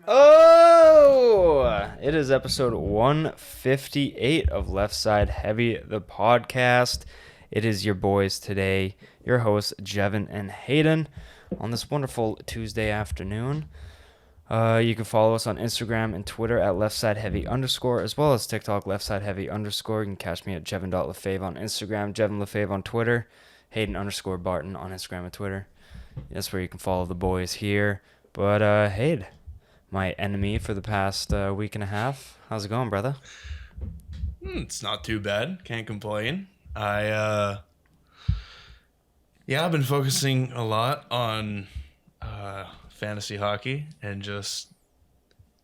Oh, it is episode 158 of Left Side Heavy, the podcast. It is your boys today, your hosts, Jevon and Haydn, on this wonderful Tuesday afternoon. You can follow us on Instagram and Twitter at leftsideheavy_, as well as TikTok, leftsideheavy_. You can catch me at Jevon.Lefave on Instagram, Jevon Lefave on Twitter, Hayden_Barton on Instagram and Twitter. That's where you can follow the boys here. But, Hayden, my enemy for the past week and a half. How's it going, brother? It's not too bad. Can't complain. I've been focusing a lot on fantasy hockey and just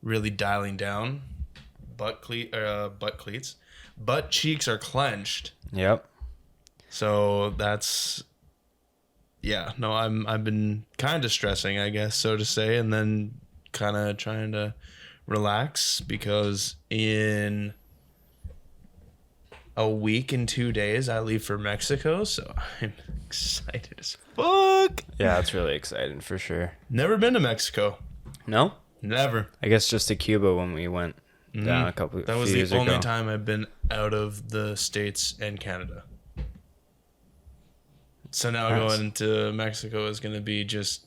really dialing down. Butt cheeks are clenched. Yep. So that's I've been kind of stressing, I guess, so to say, and then kind of trying to relax because in a week and 2 days I leave for Mexico, so I'm excited as fuck. Yeah, it's really exciting for sure. Never been to Mexico. No? Never. I guess just to Cuba when we went down a couple That was few the years only ago. time I've been out of the States and Canada. So now Nice. going to Mexico is going to be just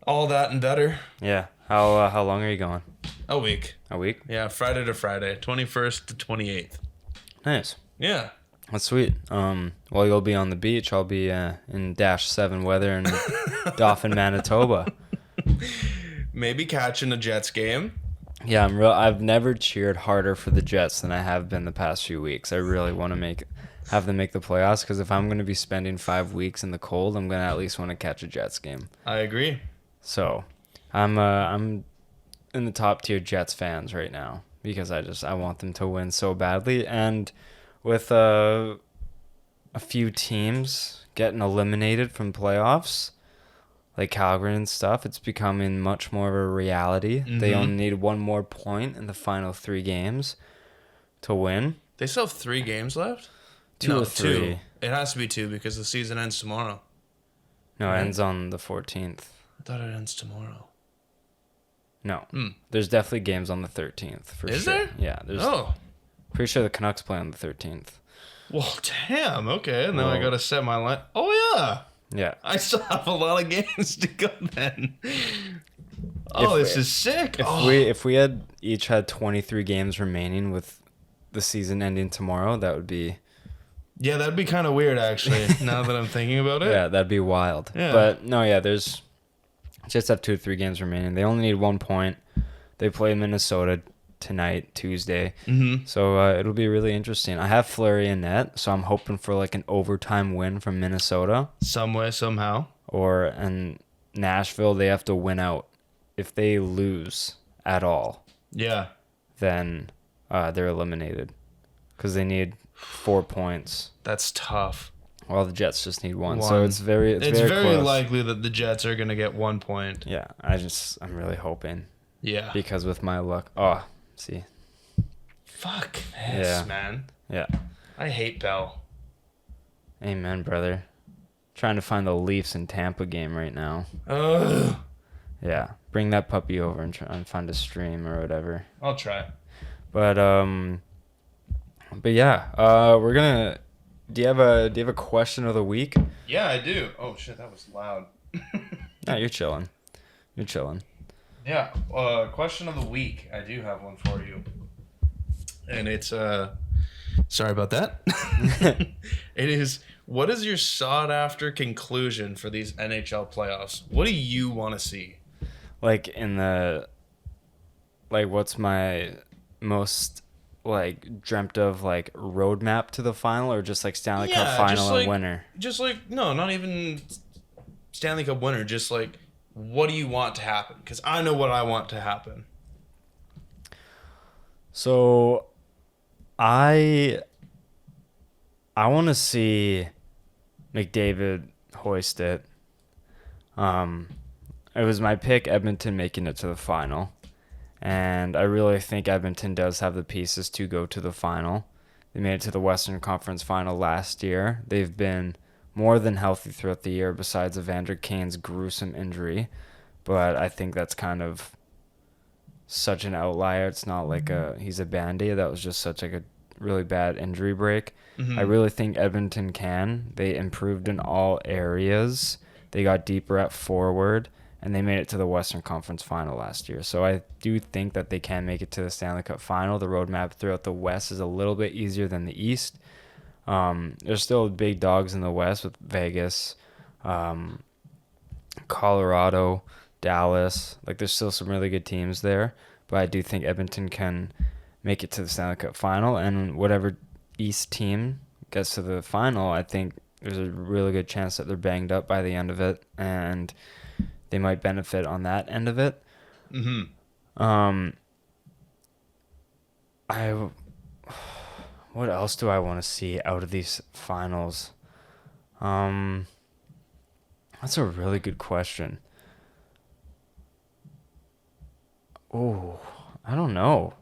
all that and better. Yeah. How long are you going? A week. A week? Yeah, Friday to Friday, 21st to 28th. Nice. Yeah. That's sweet. Well, you'll be on the beach. I'll be in -7 weather in Dauphin, Manitoba. Maybe catching a Jets game. Yeah, I've never cheered harder for the Jets than I have been the past few weeks. I really want to have them make the playoffs because if I'm going to be spending 5 weeks in the cold, I'm going to at least want to catch a Jets game. I agree. So, I'm in the top tier Jets fans right now because I want them to win so badly. And with a few teams getting eliminated from playoffs, like Calgary and stuff, it's becoming much more of a reality. Mm-hmm. They only need one more point in the final 3 games to win. They still have 3 games left? Two No, or 3. 2. It has to be 2 because the season ends tomorrow. No, Right. it ends on the 14th. I thought it ends tomorrow. No. There's definitely games on the 13th for sure. Is there? Yeah, there's pretty sure the Canucks play on the 13th. Well, damn. Okay, now I Well- got to set my line. Oh, yeah. Yeah. I still have a lot of games to go then. Oh, this is sick. If we had each had 23 games remaining with the season ending tomorrow, that would be Yeah, that'd be kind of weird, actually, now that I'm thinking about it. yeah, that'd be wild. Yeah. But no, yeah, there's just have 2 or 3 games remaining. They only need 1 point. They play Minnesota tonight, Tuesday. Mm-hmm. So it'll be really interesting. I have Fleury in net, so I'm hoping for like an overtime win from Minnesota. Some way, somehow. And Nashville, they have to win out. If they lose at all, Yeah. then they're eliminated because they need 4 points. That's tough. While the Jets just need 1. So it's very It's very very close. likely that the Jets are going to get 1 point. Yeah, I'm really hoping Yeah. because with my luck. Oh, see. Fuck this, Yeah. man. Yeah. I hate Bell. Amen, brother. Trying to find the Leafs in Tampa game right now. Ugh. Yeah. Bring that puppy over and try and find a stream or whatever. I'll try. But yeah, we're gonna. Do you have a question of the week? Yeah, I do. Oh, shit, that was loud. No, you're chilling. You're chilling. Yeah, question of the week. I do have one for you. And it's, sorry about that. It is, what is your sought-after conclusion for these NHL playoffs? What do you want to see? Like what's my most dreamt of roadmap to the final, or just like Stanley Cup final and winner? Just no, not even Stanley Cup winner. Just what do you want to happen? Because I know what I want to happen. So, I want to see McDavid hoist it. It was my pick, Edmonton making it to the final. And I really think Edmonton does have the pieces to go to the final. They made it to the Western Conference final last year. They've been more than healthy throughout the year besides Evander Kane's gruesome injury. but I think that's kind of such an outlier. It's not like he's a Band-Aid. That was just such like a really bad injury break. I really think Edmonton can. They improved in all areas. They got deeper at forward, and they made it to the Western Conference Final last year. So I do think that they can make it to the Stanley Cup Final. The roadmap throughout the West is a little bit easier than the East. There's still big dogs in the West with Vegas, Colorado, Dallas. Like, there's still some really good teams there, but I do think Edmonton can make it to the Stanley Cup Final, and whatever East team gets to the final, I think there's a really good chance that they're banged up by the end of it, and they might benefit on that end of it. What else do I want to see out of these finals? That's a really good question. Oh, I don't know.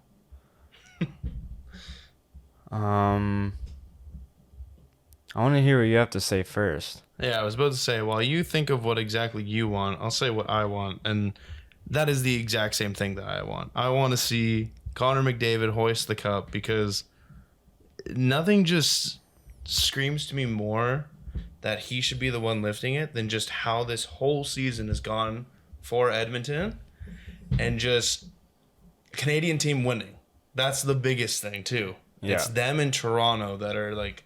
I want to hear what you have to say first. Yeah, I was about to say, while you think of what exactly you want, I'll say what I want. And that is the exact same thing that I want. I want to see Connor McDavid hoist the cup, because nothing just screams to me more that he should be the one lifting it than just how this whole season has gone for Edmonton, and just Canadian team winning. That's the biggest thing too. Yeah. It's them and Toronto that are like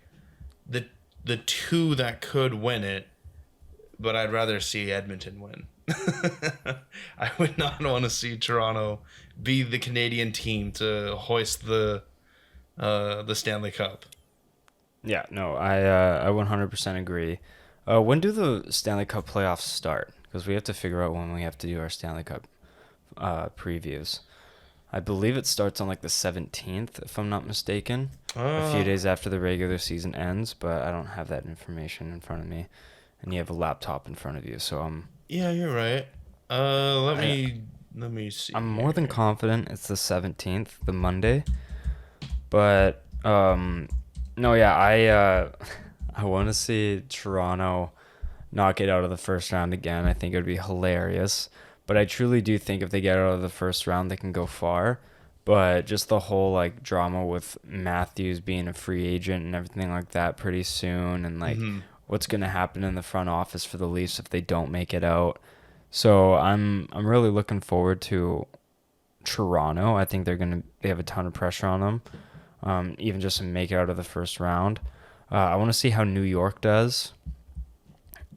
the two that could win it, but I'd rather see Edmonton win. I would not want to see Toronto be the Canadian team to hoist the Stanley Cup. Yeah, no, I 100% agree. When do the Stanley Cup playoffs start? Because we have to figure out when we have to do our Stanley Cup previews. I believe it starts on like the 17th, if I'm not mistaken. A few days after the regular season ends, but I don't have that information in front of me. And you have a laptop in front of you, so Yeah, you're right. Let me see. I'm more than confident it's the 17th, the Monday. But no, yeah, I want to see Toronto not get out of the first round again. I think it would be hilarious. But I truly do think if they get out of the first round, they can go far. But just the whole like drama with Matthews being a free agent and everything like that pretty soon, and like what's going to happen in the front office for the Leafs if they don't make it out. So I'm really looking forward to Toronto. I think they have a ton of pressure on them, even just to make it out of the first round. I want to see how New York does.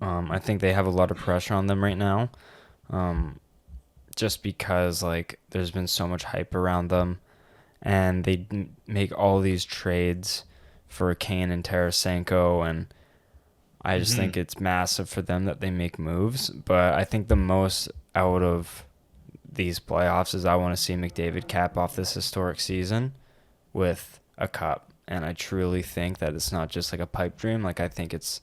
I think they have a lot of pressure on them right now. Just because like there's been so much hype around them, and they make all these trades for Kane and Tarasenko, and I just think it's massive for them that they make moves. But I think the most out of these playoffs is I want to see McDavid cap off this historic season with a cup, and I truly think that it's not just like a pipe dream. Like, I think it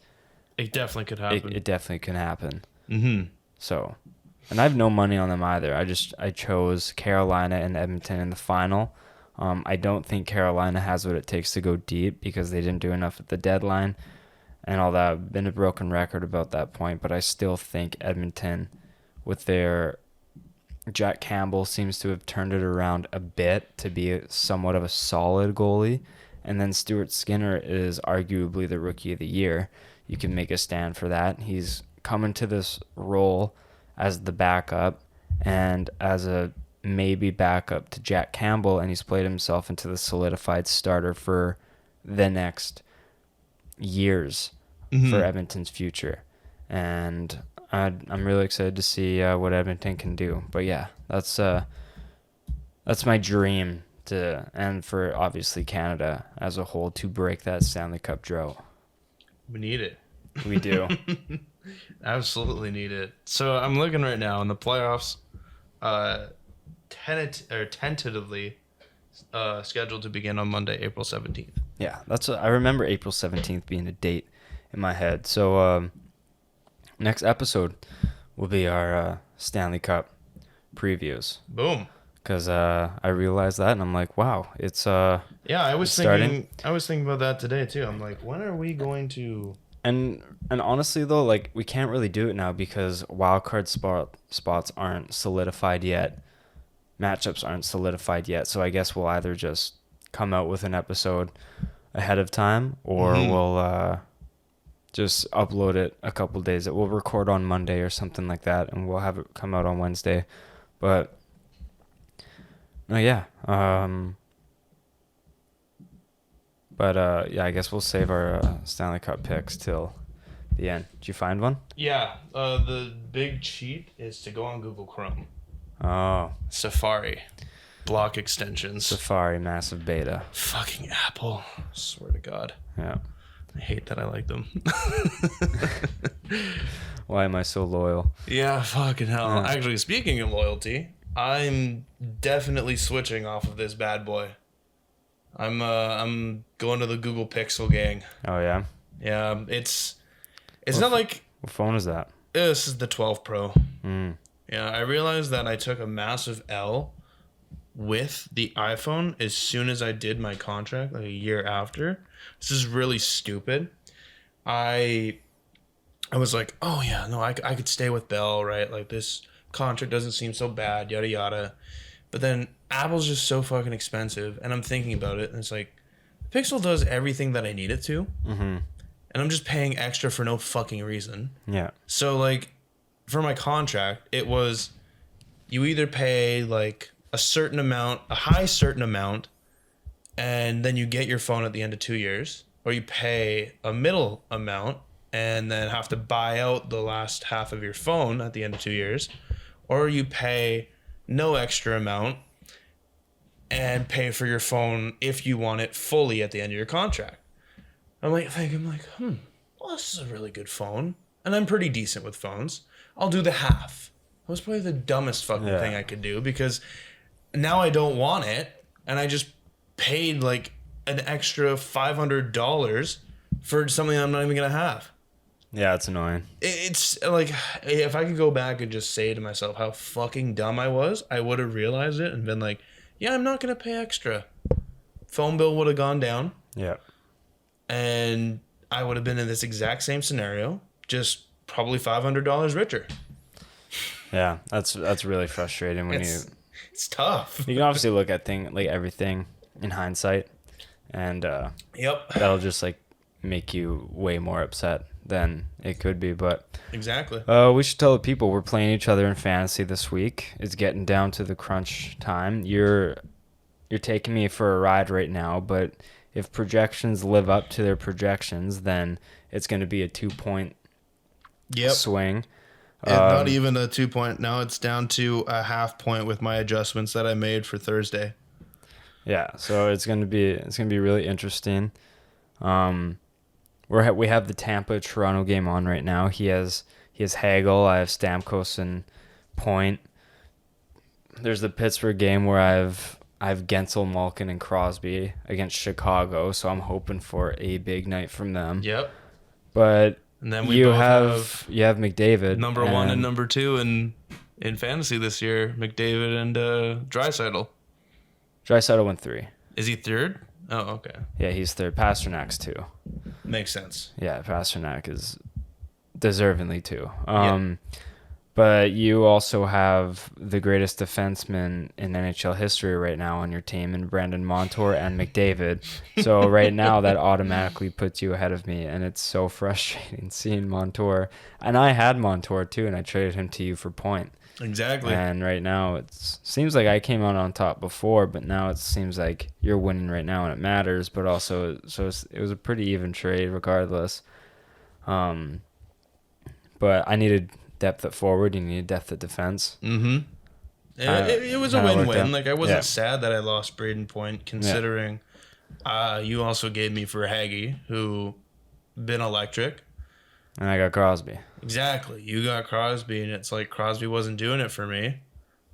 definitely could happen. It definitely can happen. So. And I have no money on them either. I chose Carolina and Edmonton in the final. I don't think Carolina has what it takes to go deep because they didn't do enough at the deadline and all that. I've been a broken record about that point, but I still think Edmonton, with their Jack Campbell, seems to have turned it around a bit to be somewhat of a solid goalie. And then Stuart Skinner is arguably the rookie of the year. You can make a stand for that. He's come into this role as the backup and as a maybe backup to Jack Campbell, and he's played himself into the solidified starter for the next years for Edmonton's future. And I'm really excited to see what Edmonton can do. But yeah, that's my dream and for obviously Canada as a whole to break that Stanley Cup drought. We need it. We do. Absolutely need it. So I'm looking right now in the playoffs, tentatively scheduled to begin on Monday, April 17th. Yeah, I remember April 17th being a date in my head. So next episode will be our Stanley Cup previews. Boom. Because I realized that, and I'm like, wow, it's yeah, I was thinking about that today too. I'm like, when are we going to And honestly though, like we can't really do it now because wild card spots aren't solidified yet. Matchups aren't solidified yet. So I guess we'll either just come out with an episode ahead of time, or we'll just upload it a couple days. We'll record on Monday or something like that, and we'll have it come out on Wednesday. But no, yeah. Yeah, I guess we'll save our Stanley Cup picks till the end. Did you find one? Yeah. The big cheat is to go on Google Chrome. Oh. Safari. Block extensions. Safari, massive beta. Fucking Apple. Swear to God. Yeah. I hate that I like them. Why am I so loyal? Yeah, fucking hell. Yeah. Actually, speaking of loyalty, I'm definitely switching off of this bad boy. I'm going to the Google Pixel gang. Oh yeah. Yeah, it's not like What phone is that? this is the 12 Pro. Mm. Yeah, I realized that I took a massive L with the iPhone as soon as I did my contract, like a year after. This is really stupid. I was like, oh yeah, no, I could stay with Bell, right? Like this contract doesn't seem so bad, yada yada. But then Apple's just so fucking expensive, and I'm thinking about it, and it's like, Pixel does everything that I need it to, Mm-hmm. and I'm just paying extra for no fucking reason. Yeah. So like, for my contract, it was, you either pay like a certain amount, a high certain amount, and then you get your phone at the end of 2 years, or you pay a middle amount and then have to buy out the last half of your phone at the end of 2 years, or you pay no extra amount and pay for your phone if you want it fully at the end of your contract. I'm like, well, this is a really good phone, and I'm pretty decent with phones. I'll do the half. That was probably the dumbest fucking thing I could do, because now I don't want it, and I just paid like an extra $500 for something I'm not even gonna have. Yeah, it's annoying. It's like, if I could go back and just say to myself how fucking dumb I was, I would have realized it and been like, yeah, I'm not gonna pay extra. Phone bill would have gone down. Yeah. And I would have been in this exact same scenario, just probably $500 richer. Yeah, that's really frustrating when It's tough. you can obviously look at everything in hindsight, and Yep. that'll just like make you way more upset than it could be. But Exactly. we should tell the people we're playing each other in fantasy this week. It's getting down to the crunch time. You're taking me for a ride right now, but if projections live up to their projections, then it's going to be a 2-point swing. Not even a 2 point. Now it's down to a half point with my adjustments that I made for Thursday. Yeah, so it's gonna be really interesting. We have the Tampa Toronto game on right now. He has Hagel. I have Stamkos and Point. There's the Pittsburgh game where I have Gensel, Malkin, and Crosby against Chicago. So I'm hoping for a big night from them. Yep. But And then we you both have McDavid, number one and number two in fantasy this year, McDavid and Draisaitl. Draisaitl went 3. Is he third? Oh, okay. Yeah, he's third. Pasternak's 2. Makes sense. Yeah, Pasternak is deservingly 2. Yeah. But you also have the greatest defenseman in NHL history right now on your team, in Brandon Montour and McDavid. So right now that automatically puts you ahead of me, and it's so frustrating seeing Montour. And I had Montour too, and I traded him to you for Point. Exactly. And right now it seems like I came out on top before, but now it seems like you're winning right now, and it matters. But also, it was a pretty even trade regardless. But I needed depth at forward. You needed depth at defense. Mm-hmm. It was a win-win. Like, I wasn't sad that I lost Braden Point, considering you also gave me for Haggy, who been electric. And I got Crosby. Exactly. You got Crosby, and it's like Crosby wasn't doing it for me.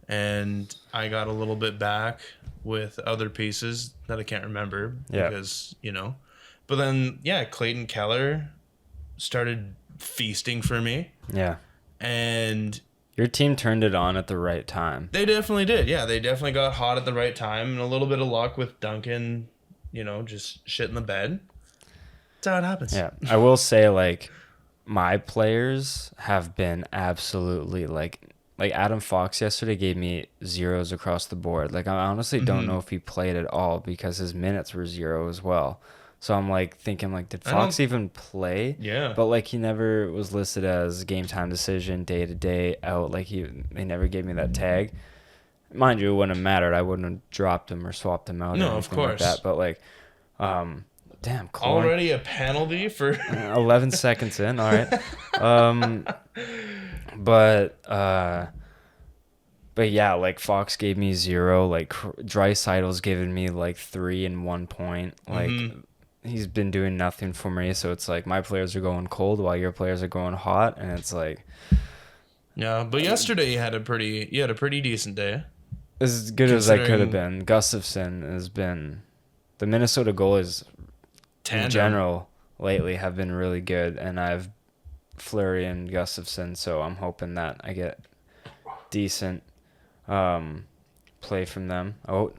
And I got a little bit back with other pieces that I can't remember because, But then, Clayton Keller started feasting for me. Yeah. And your team turned it on at the right time. They definitely did. Yeah, they definitely got hot at the right time, and a little bit of luck with Duncan, just shit in the bed. That's how it happens. Yeah, I will say like my players have been absolutely like Adam Fox yesterday gave me zeros across the board. Like I honestly don't know if he played at all because his minutes were zero as well. So I'm like thinking like, did Fox even play? Yeah. But like he never was listed as game time decision, day to day out. Like they never gave me that tag. Mind you, it wouldn't have mattered. I wouldn't have dropped him or swapped him out. No, or of anything course. like that. But like, damn, already a penalty for 11 seconds in. All right. But yeah, like Fox gave me 0. Like Dreisaitl's given me like 3 and 1 point. Like he's been doing nothing for me. So it's like my players are going cold while your players are going hot, and it's like. Yeah, but yesterday you had a pretty decent day. As good as I could have been. Gustafsson has been the Minnesota goalies in general lately have been really good, and I've Fleury and Gustafsson, so I'm hoping that I get decent play from them. Oh,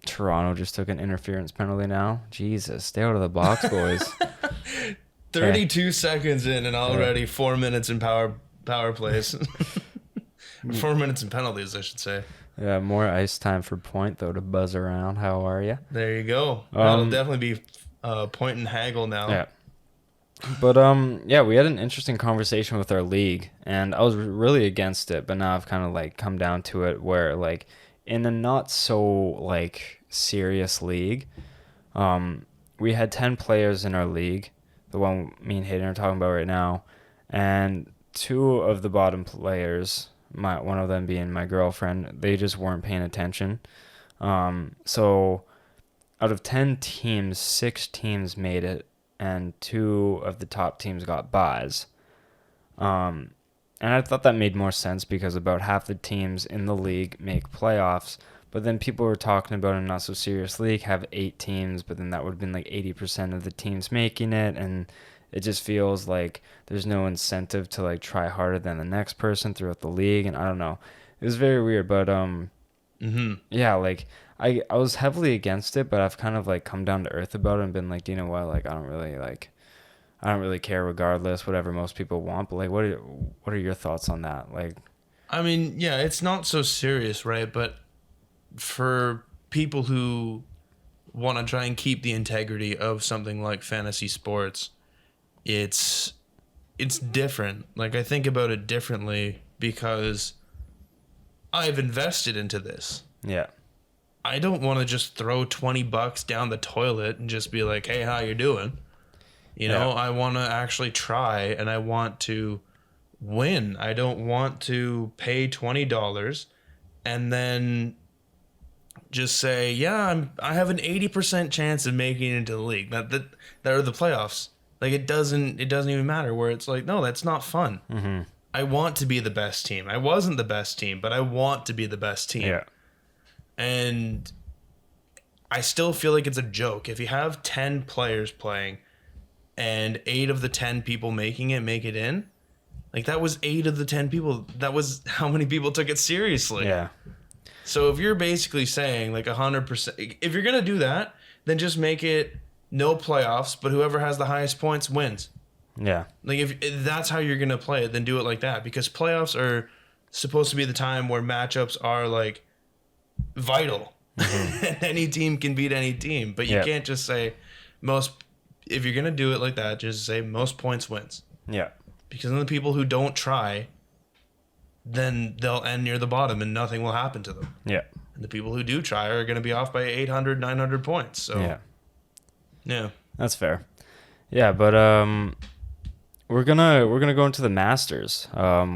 Toronto just took an interference penalty now. Jesus, stay out of the box, boys. 32 seconds in and already 4 minutes in power plays. 4 minutes in penalties, I should say. Yeah, more ice time for Point, though, to buzz around. How are you? There you go. That'll definitely be Point and Hagel now. Yeah. But, yeah, we had an interesting conversation with our league, and I was really against it, but now I've kind of, like, come down to it where, like, in a not so, like, serious league, we had 10 players in our league, the one me and Hayden are talking about right now, and 2 of the bottom players, one of them being my girlfriend, they just weren't paying attention. So out of 10 teams, 6 teams made it, and 2 of the top teams got buys. And I thought that made more sense because about half the teams in the league make playoffs. But then people were talking about a not so serious league have 8 teams, but then that would have been like 80% of the teams making it, and it just feels like there's no incentive to like try harder than the next person throughout the league, and I don't know. It was very weird, but yeah, like I was heavily against it, but I've kind of like come down to earth about it and been like, do you know what? Like I don't really care regardless, whatever most people want. But like, what are your thoughts on that? Like, I mean, yeah, it's not so serious, right? But for people who want to try and keep the integrity of something like fantasy sports, it's different. Like I think about it differently because I've invested into this. Yeah. I don't want to just throw $20 down the toilet and just be like, "Hey, how you doing?" You know, I want to actually try and I want to win. I don't want to pay $20 and then just say, "Yeah, I have an 80% chance of making it into the league." That are the playoffs. Like it doesn't even matter where it's like, no, that's not fun. Mm-hmm. I want to be the best team. I wasn't the best team, but I want to be the best team. Yeah. And I still feel like it's a joke. If you have 10 players playing and 8 of the 10 people making it make it in, like that was 8 of the 10 people. That was how many people took it seriously. Yeah. So if you're basically saying like 100%, if you're going to do that, then just make it no playoffs, but whoever has the highest points wins. Yeah. Like if that's how you're going to play it, then do it like that, because playoffs are supposed to be the time where matchups are like vital. Mm-hmm. Any team can beat any team, but you can't just say if you're going to do it like that, just say most points wins. Yeah. Because then the people who don't try, then they'll end near the bottom and nothing will happen to them. Yeah. And the people who do try are going to be off by 800, 900 points. So yeah. That's fair. Yeah, but we're gonna go into the Masters.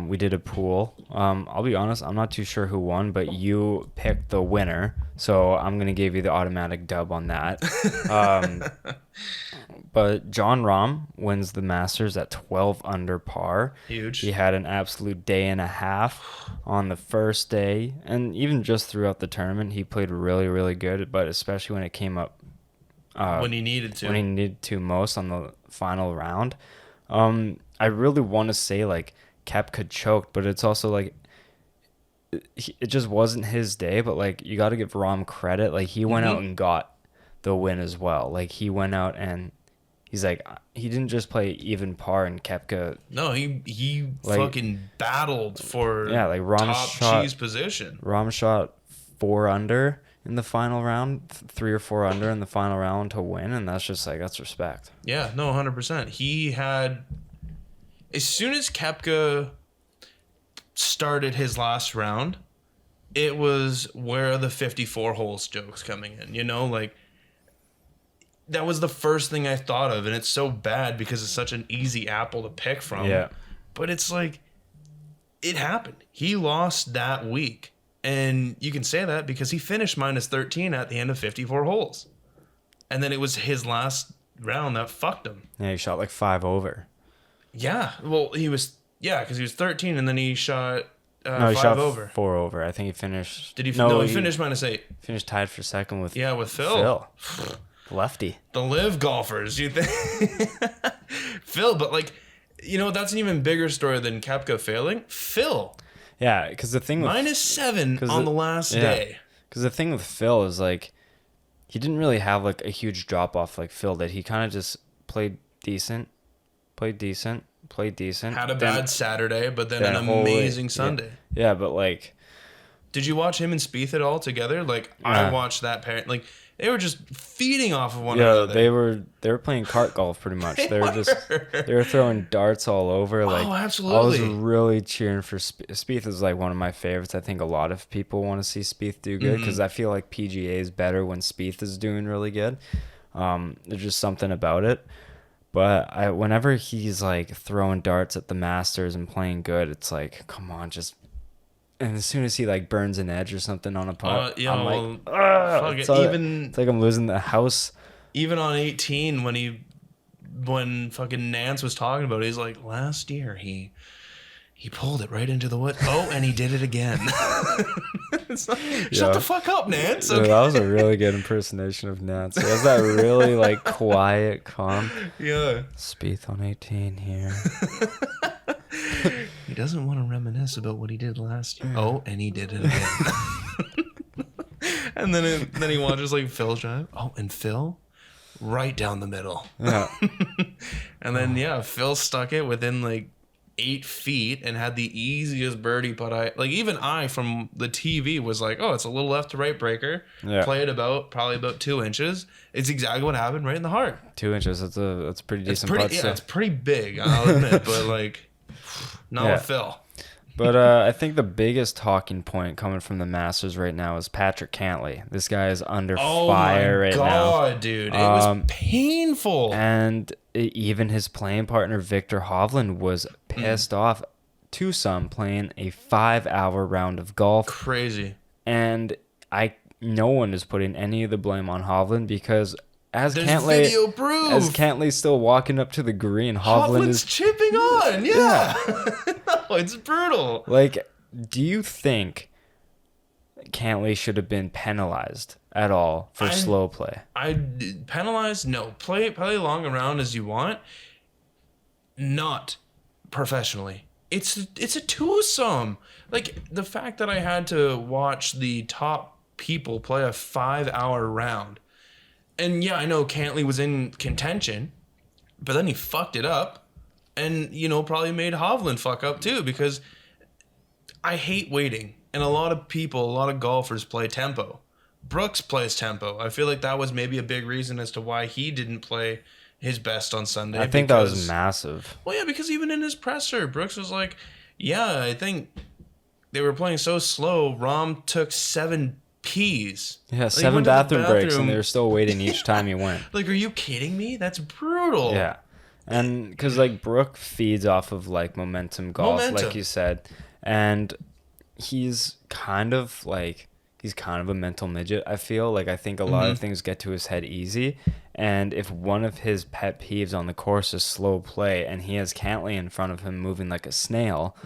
We did a pool. I'll be honest, I'm not too sure who won, but you picked the winner, so I'm gonna give you the automatic dub on that. But John Rahm wins the Masters at 12 under par. Huge. He had an absolute day and a half on the first day, and even just throughout the tournament, he played really, really good. But especially when it came up. When he needed to most on the final round. I really want to say like Koepka choked, but it's also like it just wasn't his day. But like you got to give Rahm credit, like he went out and got the win as well. Like he went out and he's like, he didn't just play even par, and Koepka. No, he fucking battled for top cheese position. Rahm shot 4 under in the final round, 3 or 4 under in the final round to win, and that's just like, that's respect. Yeah, no, 100%. He had, as soon as Koepka started his last round, it was where are the 54 holes jokes coming in, you know, like that was the first thing I thought of, and it's so bad because it's such an easy apple to pick from. Yeah. But it's like, it happened. He lost that week. And you can say that because he finished minus 13 at the end of 54 holes. And then it was his last round that fucked him. Yeah, he shot like 5 over. Yeah. Well, because he was 13 and then he shot no, he 5 shot over. 4 over. I think he finished. Did he? No, he finished minus 8. Finished tied for second with. Yeah, with Phil. Lefty. The live golfers, you think? Phil, but like, you know, that's an even bigger story than Koepka failing. Phil. Yeah, because the thing with -7 on the last day. Because the thing with Phil is like, he didn't really have like a huge drop off like Phil did. He kind of just played decent. Had a bad Saturday, but then an amazing Sunday. Yeah, but like, did you watch him and Spieth at all together? Like, I watched that pair. Like, they were just feeding off of one another. They were playing cart golf pretty much. They were throwing darts all over. Like, absolutely. I was really cheering for Spieth. Is like one of my favorites. I think a lot of people want to see Spieth do good because I feel like PGA is better when Spieth is doing really good. There's just something about it. But whenever he's like throwing darts at the Masters and playing good, it's like, come on, just. And as soon as he like burns an edge or something on a putt, I'm like, it's like I'm losing the house. Even on 18, when fucking Nance was talking about it, he's like, last year he pulled it right into the wood. Oh, and he did it again. Shut the fuck up, Nance. Okay. That was a really good impersonation of Nance. He has that really like quiet, calm. Yeah. Spieth on 18 here. He doesn't want to reminisce about what he did last year. Oh, and he did it again. And then he watches like Phil drive. Oh, and Phil right down the middle. Yeah. And then Phil stuck it within like 8 feet and had the easiest birdie putt. Even I from the TV was like, oh, it's a little left to right breaker. Yeah. Play it probably about 2 inches. It's exactly what happened, right in the heart. 2 inches. That's a pretty decent putt. Yeah, it's pretty big, I'll admit, but like. Not with Phil. But I think the biggest talking point coming from the Masters right now is Patrick Cantlay. This guy is under fire right now. Oh my god, dude. It was painful. And even his playing partner, Victor Hovland, was pissed off to some playing a 5-hour round of golf. Crazy. And no one is putting any of the blame on Hovland because as Cantlay's still walking up to the green, Hovland is chipping on. Yeah. No, it's brutal. Like, do you think Cantlay should have been penalized at all for slow play? Penalized? No. Play long around as you want. Not professionally. It's a twosome. Like, the fact that I had to watch the top people play a 5-hour round. And yeah, I know Cantlay was in contention, but then he fucked it up and, probably made Hovland fuck up too because I hate waiting. And a lot of golfers play tempo. Brooks plays tempo. I feel like that was maybe a big reason as to why he didn't play his best on Sunday. I think that was massive. Well, yeah, because even in his presser, Brooks was like, yeah, I think they were playing so slow. Rahm took 7 P's. Yeah, 7 bathroom breaks, and they were still waiting each time he went. Like, are you kidding me? That's brutal. Yeah, and because like Brooke feeds off of like momentum golf, like you said, and he's kind of a mental midget. I feel like I think a lot of things get to his head easy, and if one of his pet peeves on the course is slow play, and he has Cantlay in front of him moving like a snail.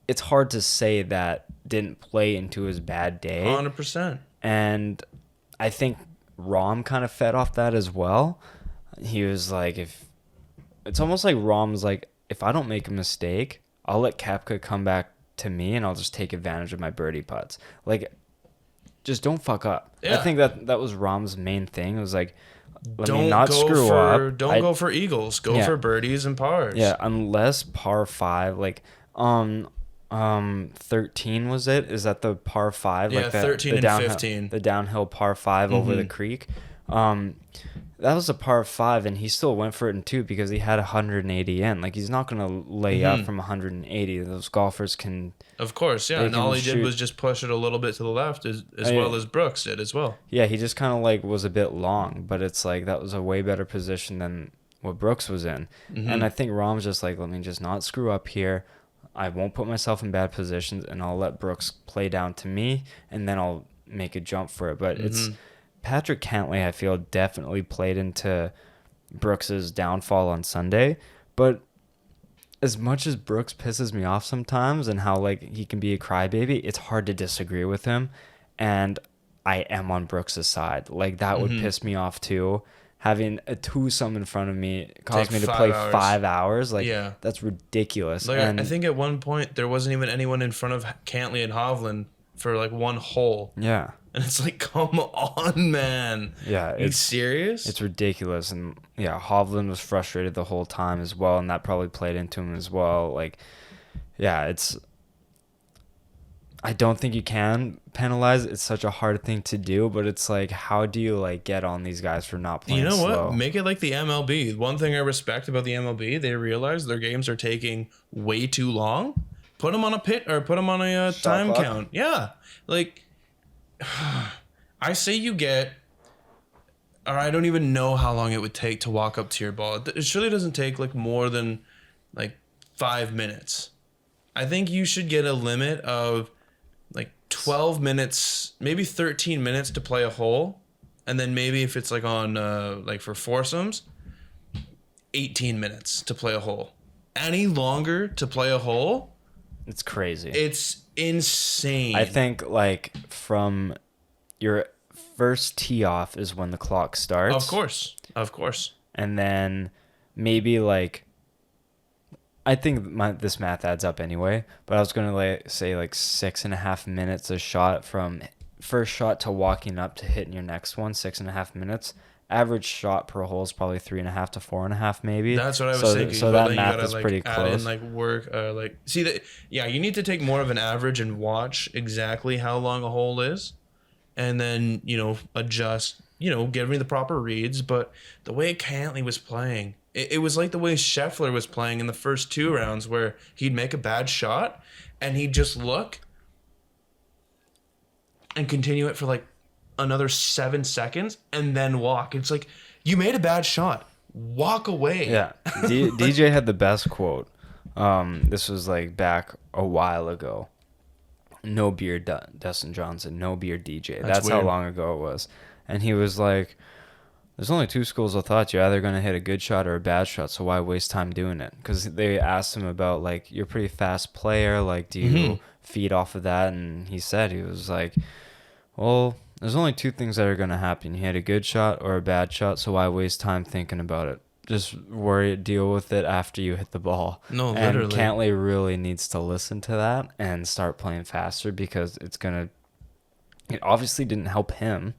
It's hard to say that didn't play into his bad day. 100%. And I think Rahm kind of fed off that as well. He was like, it's almost like Rahm's like, if I don't make a mistake, I'll let Koepka come back to me and I'll just take advantage of my birdie putts. Like, just don't fuck up. I Yeah. think that was Rahm's main thing. It was like, let me Don't not go screw for up. don't go for eagles. Go Yeah. for birdies and pars. Yeah, unless par 5, like 13 was it? Is that the par 5? Yeah, Like 13 the and downhill, 15. the downhill par 5 over the creek. That was a par 5, and he still went for it in 2 because he had 180 in. Like, he's not gonna lay up from 180. Those golfers can. Of course, yeah. They And all can he did shoot. was just push it a little bit to the left, as well as Brooks did as well. Yeah, he just kind of like was a bit long, but it's like that was a way better position than what Brooks was in. And I think Rahm's just like, let me just not screw up here. I won't put myself in bad positions, and I'll let Brooks play down to me, and then I'll make a jump for it. But it's Patrick Cantlay, I feel, definitely played into Brooks's downfall on Sunday. But as much as Brooks pisses me off sometimes and how like he can be a crybaby, it's hard to disagree with him. And I am on Brooks's side. Like that would piss me off too. Having a twosome in front of me caused me to play 5 hours. Like that's ridiculous. Like and I think at one point there wasn't even anyone in front of Cantlay and Hovland for like one hole. Yeah. And it's like, come on, man. Yeah. Are you serious? It's ridiculous. And yeah, Hovland was frustrated the whole time as well. And that probably played into him as well. Like, yeah, I don't think you can penalize. It's such a hard thing to do, but it's like, how do you like get on these guys for not playing You know slow? what? Make it like the MLB. One thing I respect about the MLB, they realize their games are taking way too long. Put them on a pit or put them on a time clock? count. Yeah. Like, I say you get, or I don't even know how long it would take to walk up to your ball. It surely doesn't take like more than like 5 minutes. I think you should get a limit of like 12 minutes, maybe 13 minutes to play a hole. And then maybe if it's like on like for foursomes, 18 minutes to play a hole. Any longer to play a hole, It's crazy. it's insane. I think like from your first tee off is when the clock starts. Of course. And then maybe like, I think this math adds up anyway, but I was going to say like 6.5 minutes a shot from first shot to walking up to hitting your next one, 6.5 minutes. Average shot per hole is probably 3.5 to 4.5 maybe. That's what I was thinking. So but that math is like pretty add close. in like work, like see that. Yeah, you need to take more of an average and watch exactly how long a hole is, and then adjust. Give me the proper reads. But the way Cantlay was playing, it was like the way Scheffler was playing in the first 2 rounds, where he'd make a bad shot and he'd just look and continue it for like another 7 seconds and then walk. It's like, you made a bad shot. Walk away. Yeah. DJ had the best quote. This was like back a while ago. No beer, Dustin Johnson. No beer, DJ. That's how long ago it was. And he was like, there's only 2 schools of thought. You're either going to hit a good shot or a bad shot, so why waste time doing it? Because they asked him about, like, you're a pretty fast player. Like, do you feed off of that? And he was like, well, there's only 2 things that are going to happen. You hit a good shot or a bad shot, so why waste time thinking about it? Just deal with it after you hit the ball. No, literally. And Cantlay really needs to listen to that and start playing faster, because it obviously didn't help him.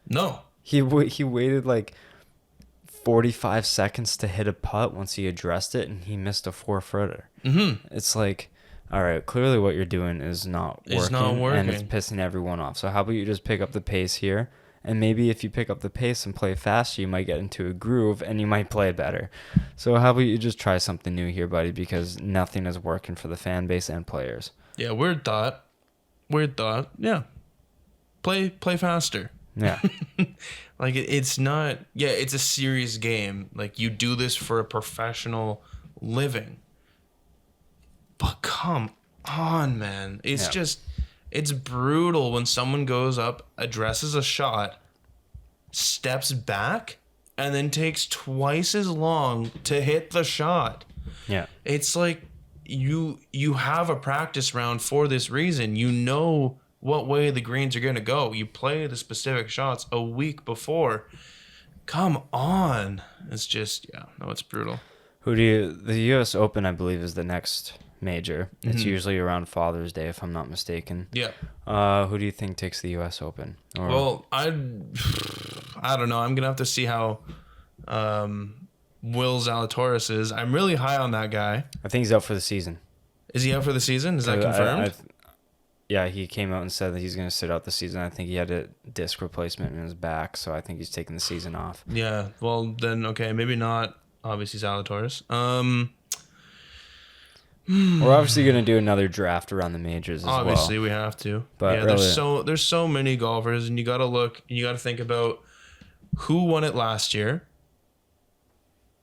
No. He waited like 45 seconds to hit a putt once he addressed it, and he missed a 4-footer. It's like, all right, clearly what you're doing is not working. It's not working. And it's pissing everyone off. So how about you just pick up the pace here? And maybe if you pick up the pace and play faster, you might get into a groove and you might play better. So how about you just try something new here, buddy? Because nothing is working for the fan base and players. Yeah, weird thought. Yeah. Play faster. Yeah. Like, it's not... Yeah, it's a serious game. Like, you do this for a professional living. But come on, man. It's just... It's brutal when someone goes up, addresses a shot, steps back, and then takes twice as long to hit the shot. Yeah. It's like you have a practice round for this reason. You know what way the greens are going to go. You play the specific shots a week before. Come on. It's just, it's brutal. The U.S. Open, I believe, is the next major. It's usually around Father's Day, if I'm not mistaken. Yeah. Who do you think takes the U.S. Open? Or, Well, I don't know. I'm gonna have to see how Will Zalatoris is. I'm really high on that guy. I think he's out for the season. Is he out for the season? Is that confirmed? Yeah, he came out and said that he's going to sit out the season. I think he had a disc replacement in his back, so I think he's taking the season off. Yeah. Well, then okay, maybe not. Obviously, Zalatoris. We're obviously going to do another draft around the majors as well. Obviously, we have to. But yeah, there's so many golfers, and you got to look. You got to think about who won it last year,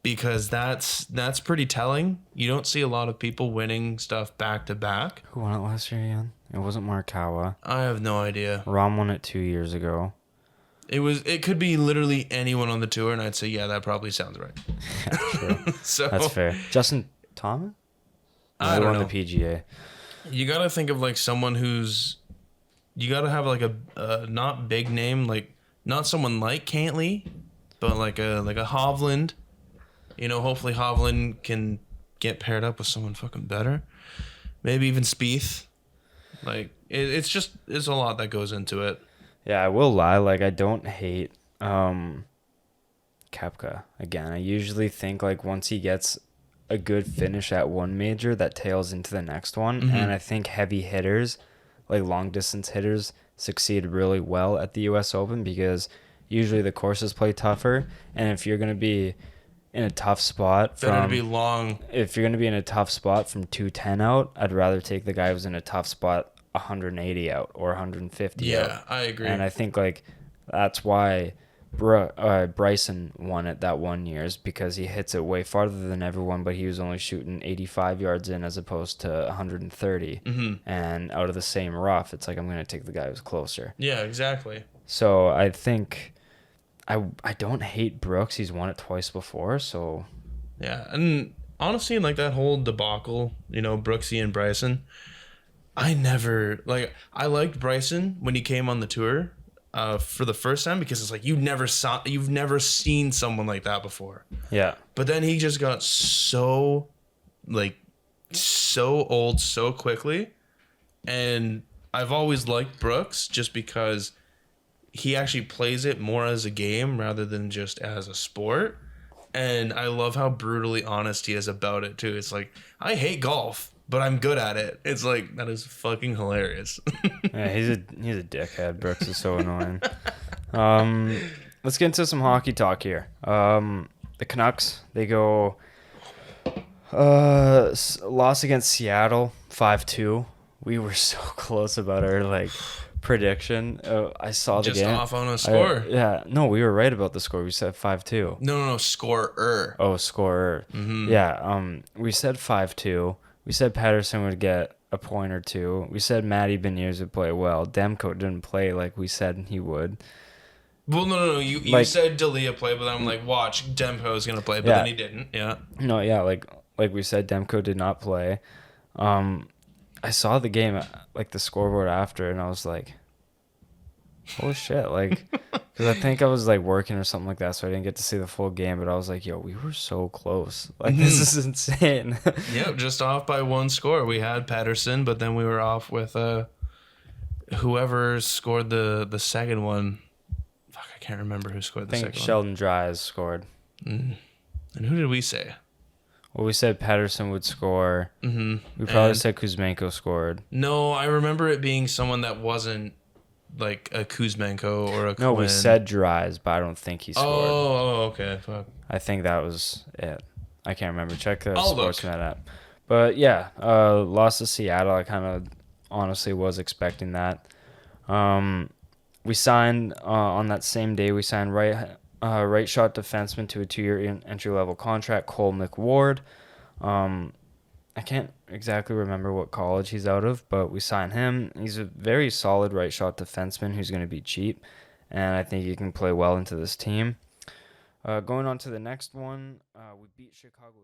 because that's pretty telling. You don't see a lot of people winning stuff back to back. Who won it last year again? It wasn't Morikawa. I have no idea. Rahm won it 2 years ago. It could be literally anyone on the tour, and I'd say, yeah, that probably sounds right. Yeah, true. So that's fair. Justin Thomas? I don't know. The PGA. You got to think of like someone who's. You got to have like a not big name, like not someone like Cantlay, but like a Hovland. You know, hopefully Hovland can get paired up with someone fucking better. Maybe even Spieth. Like it's a lot that goes into it. Yeah, I will lie. Like, I don't hate Koepka. Again, I usually think like once he gets a good finish at one major, that tails into the next one. Mm-hmm. And I think heavy hitters, like long distance hitters, succeed really well at the U.S. Open because usually the courses play tougher. And if you're going to be in a tough spot If you're going to be in a tough spot from 210 out, I'd rather take the guy who's in a tough spot 180 out or 150 out. Yeah, I agree. And I think like that's why Bryson won it that 1 year, is because he hits it way farther than everyone, but he was only shooting 85 yards in as opposed to 130. Mm-hmm. And out of the same rough, it's like, I'm going to take the guy who's closer. Yeah, exactly. So I think I don't hate Brooks. He's won it twice before, so. Yeah, and honestly, like that whole debacle, you know, Brooksy and Bryson, I liked Bryson when he came on the tour for the first time, because it's like you've never seen someone like that before. Yeah. But then he just got so old so quickly, and I've always liked Brooks just because he actually plays it more as a game rather than just as a sport. And I love how brutally honest he is about it too. It's like, I hate golf, but I'm good at it. It's like, that is fucking hilarious. Yeah, he's a dickhead. Brooks is so annoying. Let's get into some hockey talk here. The Canucks, they go loss against Seattle 5-2. We were so close about our prediction. I saw the just game. Off on a score. No, we were right about the score. We said 5-2. No, scorer. Oh, scorer. Mm-hmm. Yeah. We said 5-2. We said Patterson would get a point or two. We said Matty Beniers would play well. Demko didn't play like we said he would. Well, no. You said D'Elia play, but I'm like, watch, Demko's gonna play, but then he didn't. Yeah. No, yeah, like we said, Demko did not play. I saw the game, the scoreboard after, and I was like, holy shit, because I think I was working or something like that, so I didn't get to see the full game, but I was like, yo, we were so close. This is insane. Yep, just off by one score. We had Patterson, but then we were off with whoever scored the second one. Fuck, I can't remember who scored the second one. I think Sheldon Dries scored. And who did we say? Well, we said Patterson would score. Mm-hmm. We probably said Kuzmenko scored. No, I remember it being someone that wasn't like a Kuzmenko or a Quinn. No, we said Dries, but I don't think he scored. Oh, okay. Fuck. I think that was it. I can't remember. Check the Sportsnet app. But yeah, lost to Seattle. I kind of honestly was expecting that. We signed on that same day. We signed right shot defenseman to a 2-year entry-level contract, Cole McWard. I can't exactly remember what college he's out of, but we signed him. He's a very solid right shot defenseman who's going to be cheap, and I think he can play well into this team. Going on to the next one, we beat Chicago